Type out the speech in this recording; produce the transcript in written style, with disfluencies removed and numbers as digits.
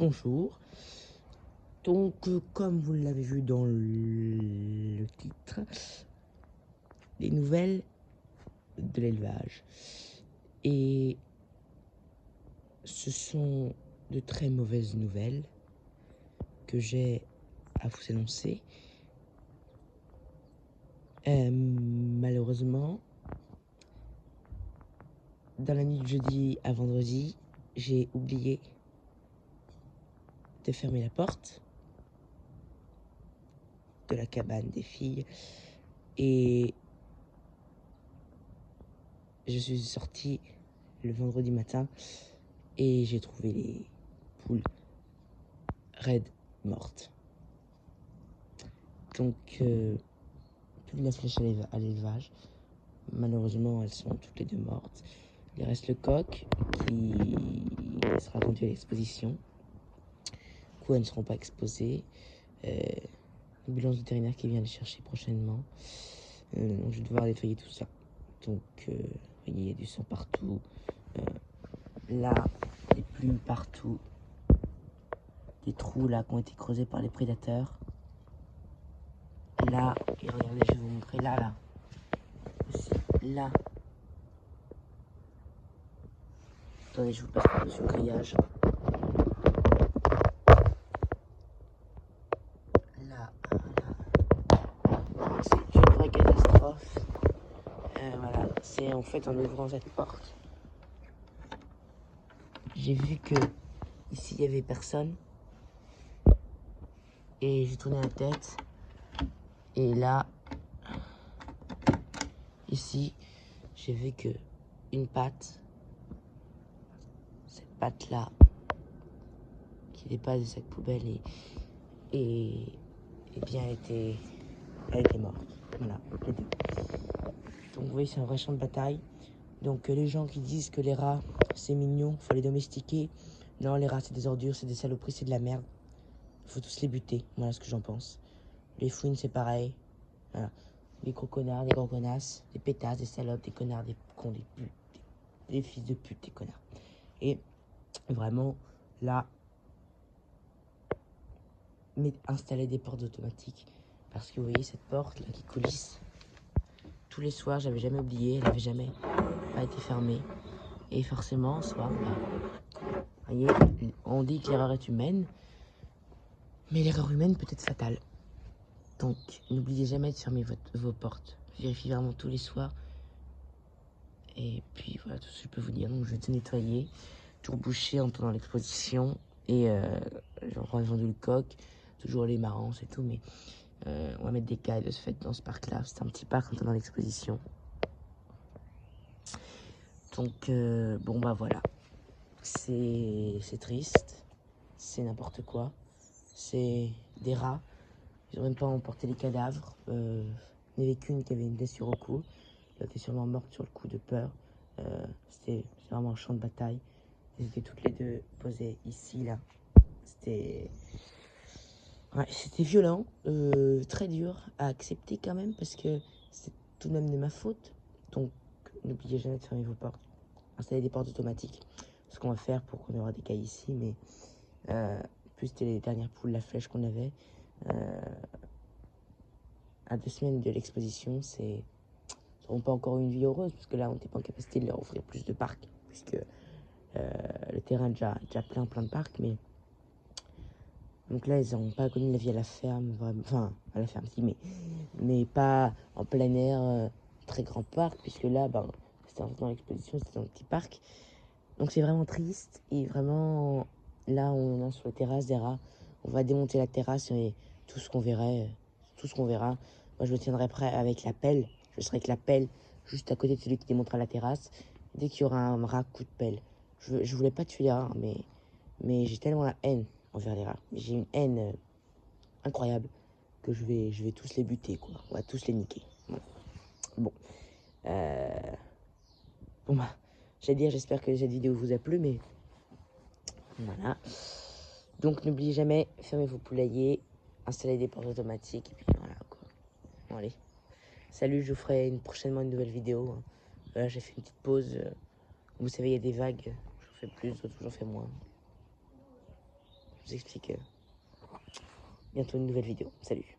Bonjour. Donc, comme vous l'avez vu dans le titre, les nouvelles de l'élevage. Et ce sont de très mauvaises nouvelles que j'ai à vous annoncer. Malheureusement, dans la nuit de jeudi à vendredi, j'ai oublié de fermer la porte de la cabane des filles et je suis sorti le vendredi matin et j'ai trouvé les poules raides mortes. Donc, toute la flèche à l'élevage, malheureusement, elles sont toutes les deux mortes. Il reste le coq qui sera vendu à l'exposition. Du coup, elles ne seront pas exposées. L'ambulance vétérinaire qui vient les chercher prochainement. Donc, je vais devoir nettoyer tout ça. Donc, il y a du sang partout. Là, des plumes partout. Des trous là qui ont été creusés par les prédateurs. Là, et regardez, je vais vous montrer là. Aussi, là. Attendez, je vous passe par-dessus le grillage. Là. C'est une vraie catastrophe. Voilà, c'est en fait en ouvrant cette porte. J'ai vu que ici il y avait personne. Et j'ai tourné la tête. Et là, ici, j'ai vu que une patte, cette patte-là, qui dépasse des sacs poubelles et bien elle était morte. Voilà, les deux. Donc vous voyez, c'est un vrai champ de bataille. Donc les gens qui disent que les rats, c'est mignon, faut les domestiquer. Non, les rats, c'est des ordures, c'est des saloperies, c'est de la merde. Faut tous les buter, voilà ce que j'en pense. Les fouines, c'est pareil. Voilà. Les gros connards, des gros connasses, des pétasses, des salopes, des connards, des cons, des putes, des fils de pute, des connards. Et vraiment, là, installer des portes automatiques. Parce que vous voyez cette porte là qui coulisse. Tous les soirs, j'avais jamais oublié, elle n'avait jamais pas été fermée. Et forcément, ce soir, voyez, on dit que l'erreur est humaine, mais l'erreur humaine peut être fatale. Donc, n'oubliez jamais de fermer vos portes. Vérifiez vraiment tous les soirs. Et puis, voilà tout ce que je peux vous dire. Donc, je vais tout nettoyer, tout reboucher en pendant l'exposition. Et j'aurais vendu le coq, toujours les marrants, c'est tout. Mais on va mettre des cailles de ce fait dans ce parc-là. C'est un petit parc pendant l'exposition. Donc, bon, bah voilà. C'est triste. C'est n'importe quoi. C'est des rats. Ils n'ont même pas emporté les cadavres. Il n'y avait qu'une qui avait une blessure au cou. Elle était sûrement morte sur le coup de peur. C'était vraiment un champ de bataille. Elles étaient toutes les deux posées ici, là. C'était violent, très dur à accepter quand même, parce que c'est tout de même de ma faute. Donc, n'oubliez jamais de fermer vos portes. Installer des portes automatiques. Ce qu'on va faire pour qu'on aura des cailles ici, mais plus c'était les dernières poules, la flèche qu'on avait. À 2 semaines de l'exposition, ils n'auront pas encore une vie heureuse, parce que là, on n'était pas en capacité de leur offrir plus de parcs, puisque le terrain est déjà plein de parcs, mais donc là, ils n'ont pas connu la vie à la ferme, vraiment. Enfin, à la ferme, si, mais pas en plein air, très grand parc, puisque là, c'était dans l'exposition, c'était dans le petit parc. Donc c'est vraiment triste, et vraiment, là, on a sur la terrasse des rats. On va démonter la terrasse, et tout ce qu'on verra, moi, je me tiendrai prêt avec la pelle. Je serai avec la pelle juste à côté de celui qui démontera la terrasse. Dès qu'il y aura un rat, coup de pelle. Je voulais pas tuer les rats, mais j'ai tellement la haine envers les rats. J'ai une haine incroyable que je vais tous les buter, quoi. On va tous les niquer. Voilà. Bon. Bon, j'espère que cette vidéo vous a plu, mais voilà. Donc, n'oubliez jamais, fermez vos poulaillers, installez des portes automatiques, et puis voilà, quoi. Bon, allez. Salut, je vous ferai prochainement une nouvelle vidéo. Voilà, j'ai fait une petite pause. Vous savez, il y a des vagues. J'en fais plus, d'autres j'en fais moins. vous explique bientôt une nouvelle vidéo. Salut.